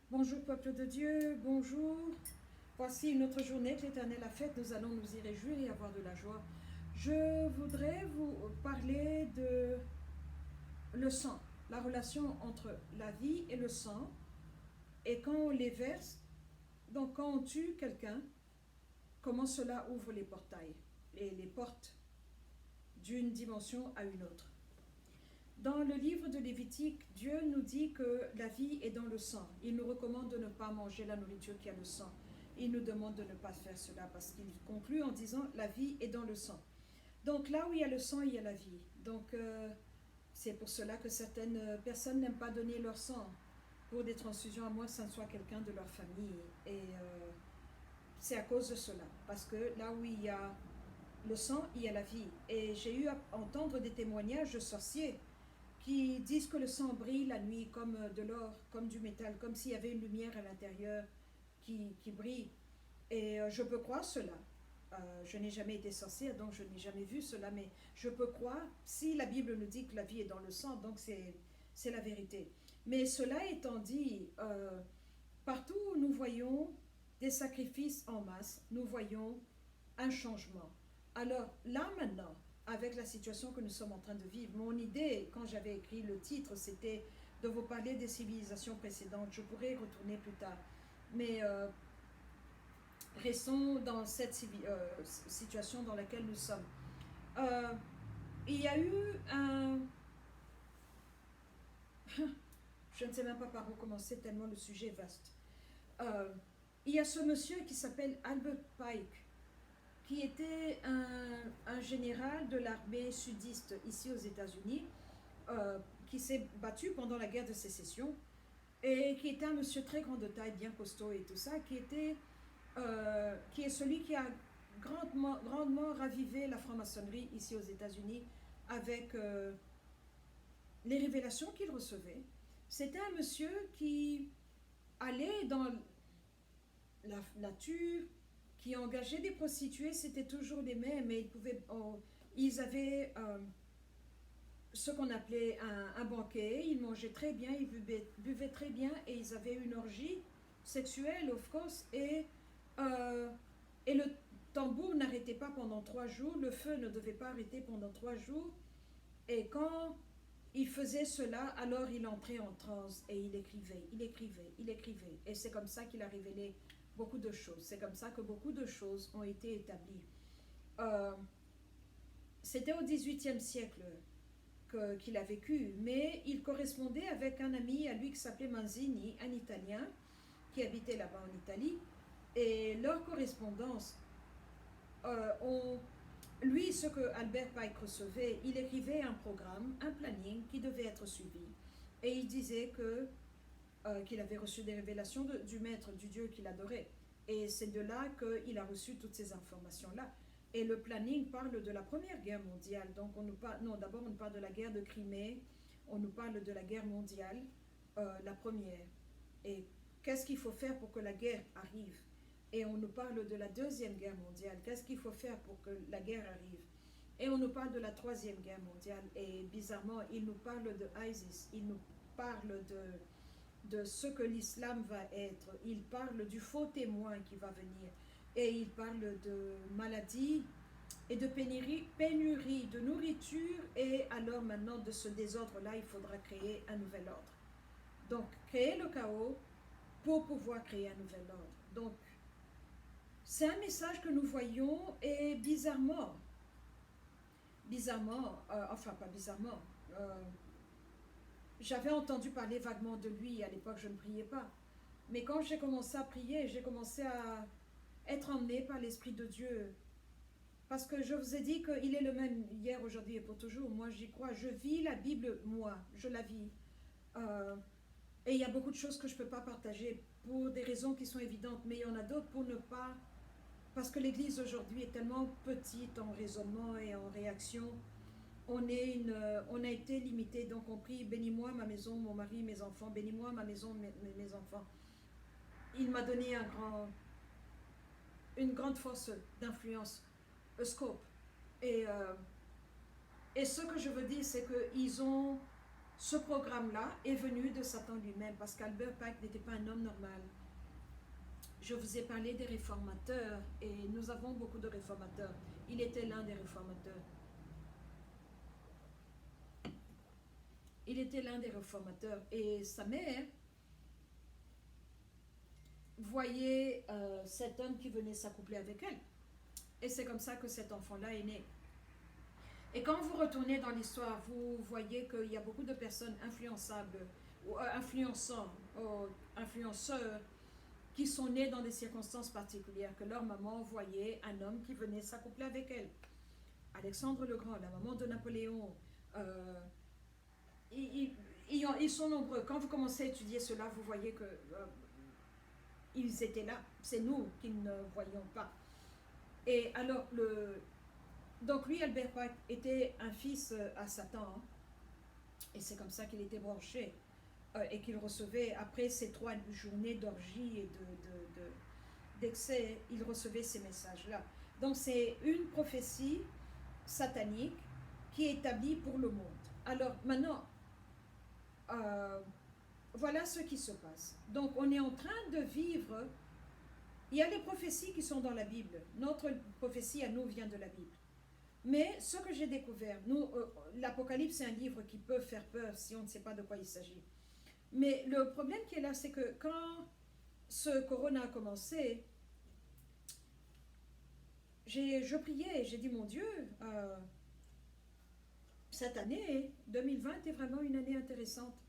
Bonjour peuple de Dieu, bonjour. Voici une autre journée que l'Éternel a faite, nous allons nous y réjouir et avoir de la joie. Je voudrais vous parler de le sang, la relation entre la vie et le sang, et quand on les verse, donc quand on tue quelqu'un, comment cela ouvre les portails, et les portes d'une dimension à une autre. Dans le livre de Lévitique, Dieu nous dit que la vie est dans le sang. Il nous recommande de ne pas manger la nourriture qui a le sang. Il nous demande de ne pas faire cela parce qu'il conclut en disant la vie est dans le sang. Donc là où il y a le sang, il y a la vie. Donc c'est pour cela que certaines personnes n'aiment pas donner leur sang pour des transfusions, à moins que ce ne soit quelqu'un de leur famille. Et c'est à cause de cela. Parce que là où il y a le sang, il y a la vie. Et j'ai eu à entendre des témoignages de sorciers qui disent que le sang brille la nuit comme de l'or, comme du métal, comme s'il y avait une lumière à l'intérieur qui brille. Et je peux croire cela. Je n'ai jamais été sorcière, donc je n'ai jamais vu cela, mais je peux croire, si la Bible nous dit que la vie est dans le sang, donc c'est la vérité. Mais cela étant dit, partout où nous voyons des sacrifices en masse, nous voyons un changement. Alors là maintenant, avec la situation que nous sommes en train de vivre, mon idée, quand j'avais écrit le titre, c'était de vous parler des civilisations précédentes. Je pourrais y retourner plus tard. Mais restons dans cette situation dans laquelle nous sommes. Euh, il y a eu un... Je ne sais même pas par où commencer tellement le sujet est vaste. Euh, il y a ce monsieur qui s'appelle Albert Pike, qui était un général de l'armée sudiste ici aux États-Unis, qui s'est battu pendant la guerre de sécession et qui était un monsieur très grand de taille, bien costaud et tout ça, qui est celui qui a grandement ravivé la franc-maçonnerie ici aux États-Unis avec les révélations qu'il recevait. C'était un monsieur qui allait dans la nature, qui engageait des prostituées, c'était toujours les mêmes, et ils avaient ce qu'on appelait un banquet, ils mangeaient très bien, ils buvaient très bien, et ils avaient une orgie sexuelle, of course, euh, et le tambour n'arrêtait pas pendant 3 jours, le feu ne devait pas arrêter pendant 3 jours, et quand il faisait cela, alors il entrait en transe et il écrivait. Et c'est comme ça qu'il a révélé beaucoup de choses. C'est comme ça que beaucoup de choses ont été établies. Euh, C'était au XVIIIe siècle qu'il a vécu, mais il correspondait avec un ami à lui qui s'appelait Manzini, un Italien, qui habitait là-bas en Italie. Et leur correspondance, lui, ce que Albert Pike recevait, il écrivait un programme, un planning qui devait être suivi. Et il disait qu'il avait reçu des révélations du maître, du Dieu qu'il adorait. Et c'est de là qu'il a reçu toutes ces informations-là. Et le planning parle de la Première Guerre mondiale. Donc d'abord on nous parle de la guerre de Crimée, on nous parle de la guerre mondiale, la première. Et qu'est-ce qu'il faut faire pour que la guerre arrive? Et on nous parle de la Deuxième Guerre mondiale. Qu'est-ce qu'il faut faire pour que la guerre arrive? Et on nous parle de la Troisième Guerre mondiale. Et bizarrement, il nous parle de ISIS. Il nous parle de ce que l'islam va être. Il parle du faux témoin qui va venir. Et il parle de maladies et de pénurie de nourriture. Et alors maintenant, de ce désordre-là, il faudra créer un nouvel ordre. Donc, créer le chaos pour pouvoir créer un nouvel ordre. Donc, c'est un message que nous voyons et enfin pas bizarrement, j'avais entendu parler vaguement de lui, à l'époque je ne priais pas. Mais quand j'ai commencé à prier, j'ai commencé à être emmenée par l'Esprit de Dieu. Parce que je vous ai dit qu'il est le même hier, aujourd'hui et pour toujours. Moi j'y crois, je vis la Bible, moi, je la vis. Euh, et il y a beaucoup de choses que je ne peux pas partager pour des raisons qui sont évidentes, mais il y en a d'autres pour ne pas. Parce que l'Église aujourd'hui est tellement petite en raisonnement et en réaction, on a été limité. Donc on prie, bénis-moi ma maison, mon mari, mes enfants, bénis-moi ma maison, mes enfants. Il m'a donné une grande force d'influence, un scope. Et, euh, et ce que je veux dire, c'est qu'ils ont Ce programme-là est venu de Satan lui-même, parce qu'Albert Pike n'était pas un homme normal. Je vous ai parlé des réformateurs, et nous avons beaucoup de réformateurs. Il était l'un des réformateurs. Il était l'un des réformateurs. Et sa mère voyait cet homme qui venait s'accoupler avec elle. Et c'est comme ça que cet enfant-là est né. Et quand vous retournez dans l'histoire, vous voyez qu'il y a beaucoup de personnes influençables, ou influenceurs, qui sont nées dans des circonstances particulières, que leur maman voyait un homme qui venait s'accoupler avec elle. Alexandre le Grand, la maman de Napoléon, ils sont nombreux. Quand vous commencez à étudier cela, vous voyez que ils étaient là. C'est nous qui ne voyons pas. Et alors, donc lui, Albert Pike, était un fils à Satan. Hein, et c'est comme ça qu'il était branché. Et qu'il recevait, après ces 3 journées d'orgie et d'excès, il recevait ces messages-là. Donc c'est une prophétie satanique qui est établie pour le monde. Alors maintenant, voilà ce qui se passe. Donc on est en train de vivre, il y a les prophéties qui sont dans la Bible. Notre prophétie à nous vient de la Bible. Mais ce que j'ai découvert, l'Apocalypse c'est un livre qui peut faire peur si on ne sait pas de quoi il s'agit. Mais le problème qui est là, c'est que quand ce corona a commencé, je priais et j'ai dit, mon Dieu, cette année, 2020, est vraiment une année intéressante.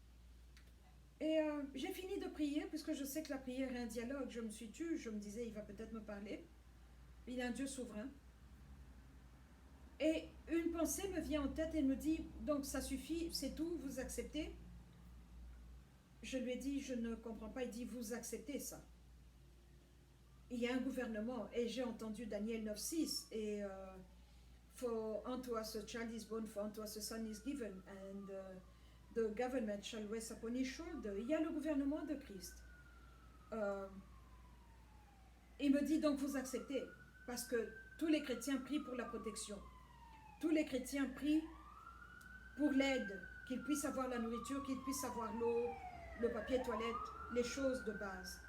Et j'ai fini de prier, puisque je sais que la prière est un dialogue. Je me suis tue, je me disais, il va peut-être me parler. Il est un Dieu souverain. Et une pensée me vient en tête et me dit, donc ça suffit, c'est tout, vous acceptez? Je lui ai dit, je ne comprends pas. Il dit, vous acceptez ça. Il y a un gouvernement, et j'ai entendu Daniel 9:6, et for unto us a child is born, for unto us a son is given, and the government shall rest upon his shoulder. Il y a le gouvernement de Christ. Il me dit, donc vous acceptez, parce que tous les chrétiens prient pour la protection. Tous les chrétiens prient pour l'aide, qu'ils puissent avoir la nourriture, qu'ils puissent avoir l'eau, le papier toilette, les choses de base.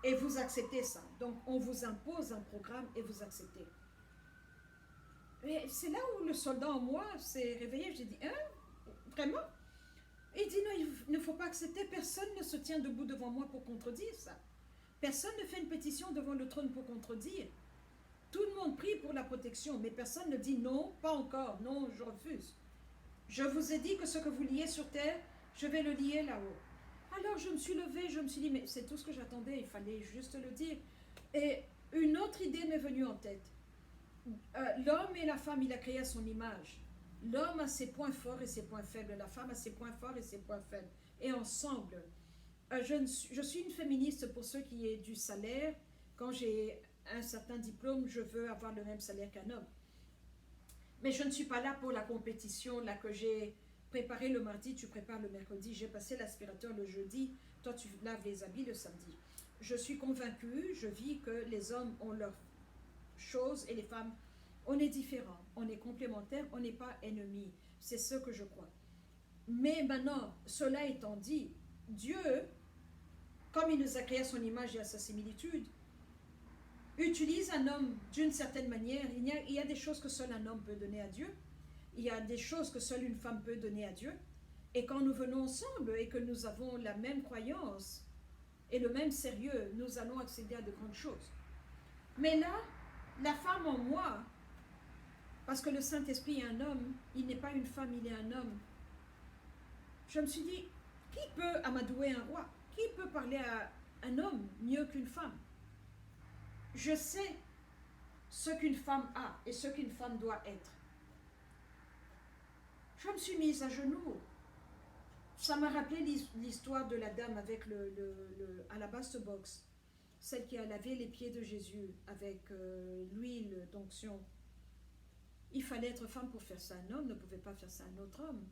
Et vous acceptez ça. Donc, on vous impose un programme et vous acceptez. Et c'est là où le soldat en moi s'est réveillé. J'ai dit, hein? Vraiment? Et il dit, non, il ne faut pas accepter. Personne ne se tient debout devant moi pour contredire ça. Personne ne fait une pétition devant le trône pour contredire. Tout le monde prie pour la protection, mais personne ne dit non, pas encore, non, je refuse. Je vous ai dit que ce que vous liez sur terre, je vais le lier là-haut. Alors je me suis levée, je me suis dit, mais c'est tout ce que j'attendais, il fallait juste le dire. Et une autre idée m'est venue en tête. L'homme et la femme, il a créé à son image. L'homme a ses points forts et ses points faibles, la femme a ses points forts et ses points faibles. Et ensemble, je suis une féministe pour ceux qui aient du salaire. Quand j'ai un certain diplôme, je veux avoir le même salaire qu'un homme. Mais je ne suis pas là pour la compétition, là que j'ai préparé le mardi, tu prépares le mercredi, j'ai passé l'aspirateur le jeudi, toi tu laves les habits le samedi. Je suis convaincue, je vis que les hommes ont leurs choses et les femmes, on est différents, on est complémentaires, on n'est pas ennemis. C'est ce que je crois. Mais maintenant, cela étant dit, Dieu, comme il nous a créé à son image et à sa similitude, utilise un homme d'une certaine manière. Il y a des choses que seul un homme peut donner à Dieu. Il y a des choses que seule une femme peut donner à Dieu. Et quand nous venons ensemble et que nous avons la même croyance et le même sérieux, nous allons accéder à de grandes choses. Mais là, la femme en moi, parce que le Saint-Esprit est un homme, il n'est pas une femme, il est un homme. Je me suis dit, qui peut amadouer un roi? Qui peut parler à un homme mieux qu'une femme? Je sais ce qu'une femme a et ce qu'une femme doit être. Je me suis mise à genoux. Ça m'a rappelé l'histoire de la dame avec le alabaster box, celle qui a lavé les pieds de Jésus avec l'huile d'onction. Il fallait être femme pour faire ça. Un homme ne pouvait pas faire ça un autre homme.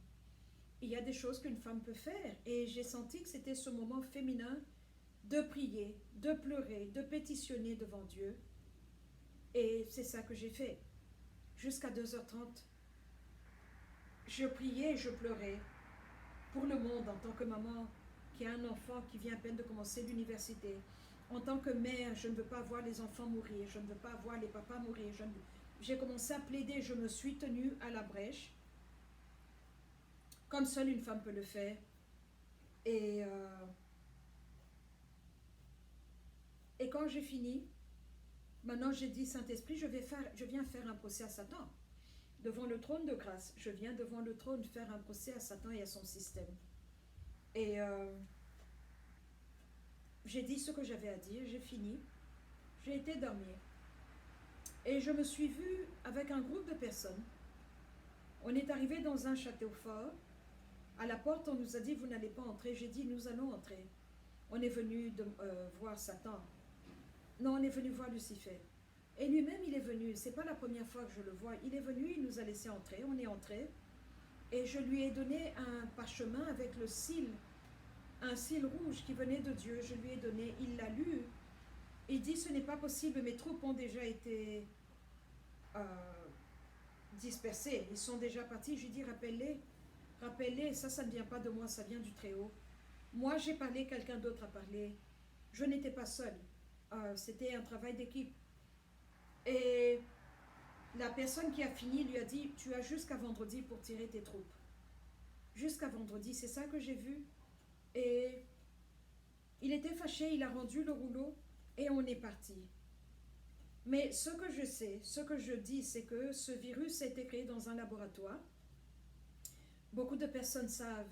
Il y a des choses qu'une femme peut faire. Et j'ai senti que c'était ce moment féminin de prier, de pleurer, de pétitionner devant Dieu. Et c'est ça que j'ai fait. Jusqu'à 2h30, je priais et je pleurais. pour le monde, en tant que maman qui a un enfant qui vient à peine de commencer l'université. En tant que mère, je ne veux pas voir les enfants mourir, je ne veux pas voir les papas mourir. J'ai commencé à plaider, je me suis tenue à la brèche, comme seule une femme peut le faire. Et, et quand j'ai fini, maintenant j'ai dit, Saint-Esprit, je viens faire un procès à Satan. Devant le trône de grâce, je viens devant le trône faire un procès à Satan et à son système. Et j'ai dit ce que j'avais à dire, j'ai fini, j'ai été dormir. Et je me suis vue avec un groupe de personnes. On est arrivé dans un château fort. À la porte, on nous a dit, vous n'allez pas entrer. J'ai dit, nous allons entrer. On est venu voir Satan. Non, on est venu voir Lucifer. Et lui-même, il est venu. C'est pas la première fois que je le vois. Il est venu, il nous a laissé entrer. On est entré. Et je lui ai donné un parchemin avec le cil, un cil rouge qui venait de Dieu. Je lui ai donné, il l'a lu. Il dit, ce n'est pas possible, mes troupes ont déjà été dispersées. Ils sont déjà partis. Je lui dis, rappelez-les, ça ne vient pas de moi, ça vient du Très-Haut. Moi, j'ai parlé, quelqu'un d'autre a parlé. Je n'étais pas seule. C'était un travail d'équipe. Et la personne qui a fini lui a dit, tu as jusqu'à vendredi pour tirer tes troupes. Jusqu'à vendredi, c'est ça que j'ai vu. Et il était fâché, il a rendu le rouleau et on est parti. Mais ce que je sais, ce que je dis, c'est que ce virus a été créé dans un laboratoire. Beaucoup de personnes savent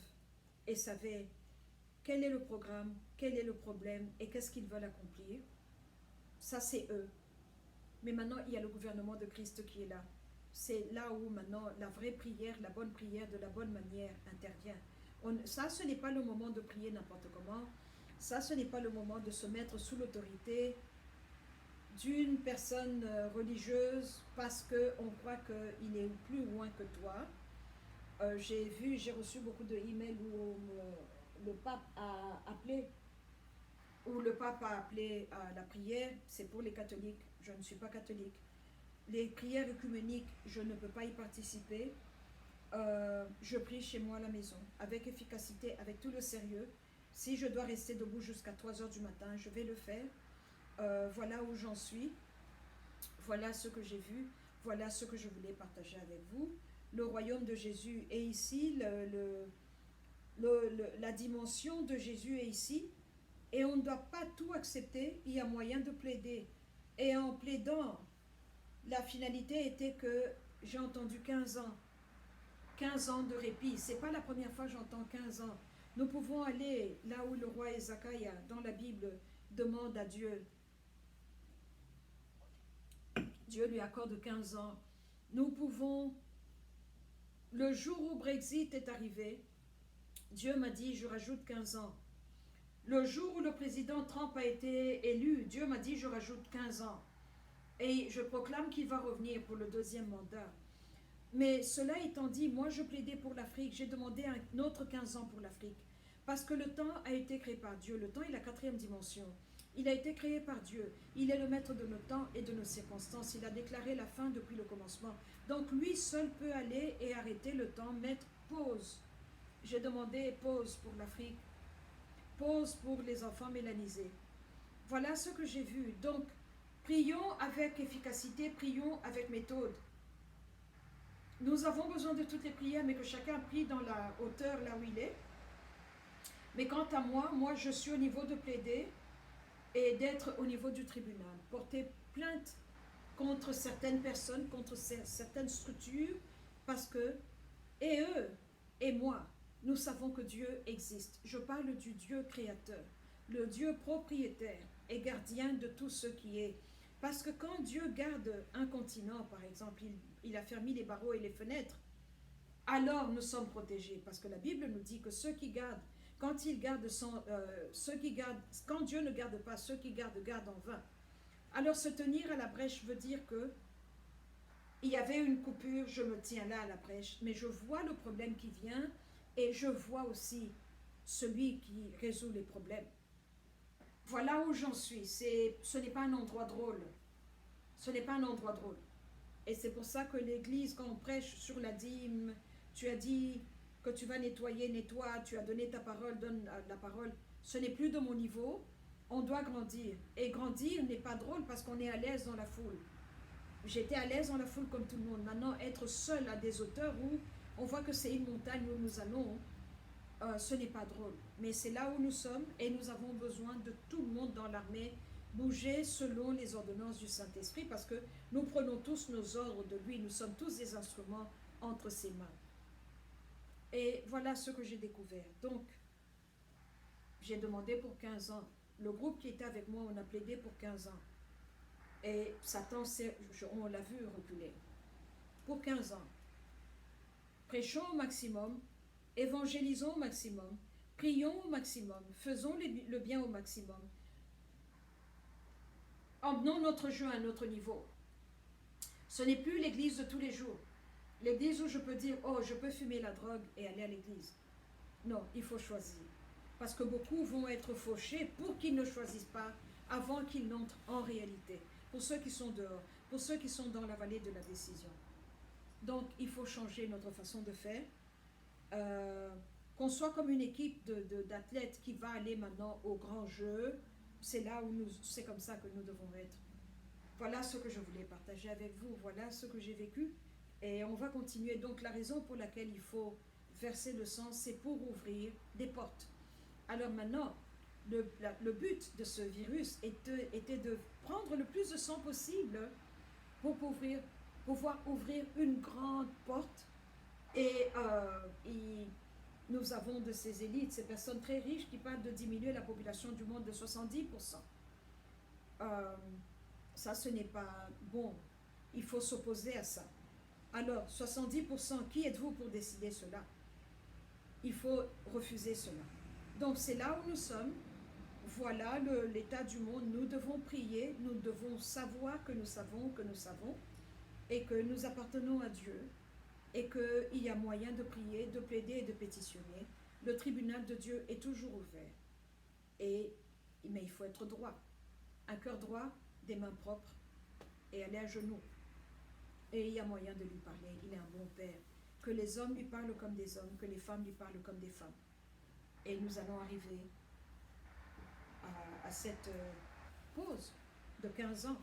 et savaient quel est le programme, quel est le problème et qu'est-ce qu'ils veulent accomplir. Ça, c'est eux. Mais maintenant, il y a le gouvernement de Christ qui est là. C'est là où maintenant la vraie prière, la bonne prière de la bonne manière intervient. Ça, ce n'est pas le moment de prier n'importe comment. Ça, ce n'est pas le moment de se mettre sous l'autorité d'une personne religieuse parce qu'on croit qu'il est plus loin que toi. J'ai reçu beaucoup de emails où le pape a appelé à la prière. C'est pour les catholiques. Je ne suis pas catholique. Les prières œcuméniques, je ne peux pas y participer. Je prie chez moi à la maison, avec efficacité, avec tout le sérieux. Si je dois rester debout jusqu'à 3 heures du matin, je vais le faire. Voilà où j'en suis. Voilà ce que j'ai vu. Voilà ce que je voulais partager avec vous. Le royaume de Jésus est ici. La dimension de Jésus est ici. Et on ne doit pas tout accepter. Il y a moyen de plaider. Et en plaidant, la finalité était que j'ai entendu 15 ans. 15 ans de répit. C'est pas la première fois que j'entends 15 ans. Nous pouvons aller là où le roi Ézéchias, dans la Bible, demande à Dieu. Dieu lui accorde 15 ans. Nous pouvons, le jour où Brexit est arrivé, Dieu m'a dit, je rajoute 15 ans. Le jour où le président Trump a été élu, Dieu m'a dit, je rajoute 15 ans. Et je proclame qu'il va revenir pour le 2e mandat. Mais cela étant dit, moi je plaidais pour l'Afrique, j'ai demandé un autre 15 ans pour l'Afrique. Parce que le temps a été créé par Dieu, le temps est la 4e dimension. Il a été créé par Dieu, il est le maître de nos temps et de nos circonstances, il a déclaré la fin depuis le commencement. Donc lui seul peut aller et arrêter le temps, mettre pause. J'ai demandé pause pour l'Afrique, pause pour les enfants mélanisés. Voilà ce que j'ai vu. Donc, prions avec efficacité, prions avec méthode. Nous avons besoin de toutes les prières, mais que chacun prie dans la hauteur là où il est. Mais quant à moi je suis au niveau de plaider et d'être au niveau du tribunal. Porter plainte contre certaines personnes, contre certaines structures, parce que, et eux, et moi, nous savons que Dieu existe. Je parle du Dieu créateur, le Dieu propriétaire et gardien de tout ce qui est. Parce que quand Dieu garde un continent, par exemple, il a fermé les barreaux et les fenêtres, alors nous sommes protégés. Parce que la Bible nous dit que ceux qui gardent, quand Dieu ne garde pas, ceux qui gardent en vain. Alors se tenir à la brèche veut dire que il y avait une coupure, je me tiens là à la brèche, mais je vois le problème qui vient et je vois aussi celui qui résout les problèmes. Voilà où j'en suis. Ce n'est pas un endroit drôle. Ce n'est pas un endroit drôle. Et c'est pour ça que l'Église, quand on prêche sur la dîme, tu as dit que tu vas nettoyer, nettoie, tu as donné ta parole, donne la parole. Ce n'est plus de mon niveau. On doit grandir. Et grandir n'est pas drôle parce qu'on est à l'aise dans la foule. J'étais à l'aise dans la foule comme tout le monde. Maintenant, être seul à des hauteurs où on voit que c'est une montagne où nous allons, ce n'est pas drôle. Mais c'est là où nous sommes et nous avons besoin de tout le monde dans l'armée bouger selon les ordonnances du Saint-Esprit parce que nous prenons tous nos ordres de lui. Nous sommes tous des instruments entre ses mains. Et voilà ce que j'ai découvert. Donc, j'ai demandé pour 15 ans. Le groupe qui était avec moi, on a plaidé pour 15 ans. Et Satan, on l'a vu reculer. Pour 15 ans. Prêchons au maximum, évangélisons au maximum, prions au maximum, faisons le bien au maximum. Emmenons notre jeu à un autre niveau. Ce n'est plus l'église de tous les jours. L'église où je peux dire, oh, je peux fumer la drogue et aller à l'église. Non, il faut choisir. Parce que beaucoup vont être fauchés pour qu'ils ne choisissent pas avant qu'ils n'entrent en réalité. Pour ceux qui sont dehors, pour ceux qui sont dans la vallée de la décision. Donc, il faut changer notre façon de faire. Qu'on soit comme une équipe d'athlètes qui va aller maintenant au grand jeu, c'est là où c'est comme ça que nous devons être. Voilà ce que je voulais partager avec vous. Voilà ce que j'ai vécu. Et on va continuer. Donc, la raison pour laquelle il faut verser le sang, c'est pour ouvrir des portes. Alors maintenant, le but de ce virus était de prendre le plus de sang possible pour pouvoir ouvrir une grande porte. Et nous avons de ces élites, ces personnes très riches qui parlent de diminuer la population du monde de 70%. Ça, ce n'est pas bon. Il faut s'opposer à ça. Alors, 70%, qui êtes-vous pour décider cela? Il faut refuser cela. Donc, c'est là où nous sommes. Voilà l'état du monde. Nous devons prier, nous devons savoir que nous savons, et que nous appartenons à Dieu, et qu'il y a moyen de prier, de plaider et de pétitionner. Le tribunal de Dieu est toujours ouvert. Mais il faut être droit. Un cœur droit, des mains propres, et aller à genoux. Et il y a moyen de lui parler. Il est un bon père. Que les hommes lui parlent comme des hommes, que les femmes lui parlent comme des femmes. Et nous allons arriver à cette pause de 15 ans.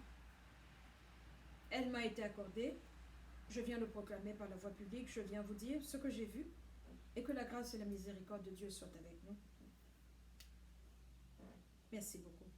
Elle m'a été accordée. Je viens le proclamer par la voie publique. Je viens vous dire ce que j'ai vu. Et que la grâce et la miséricorde de Dieu soient avec nous. Merci beaucoup.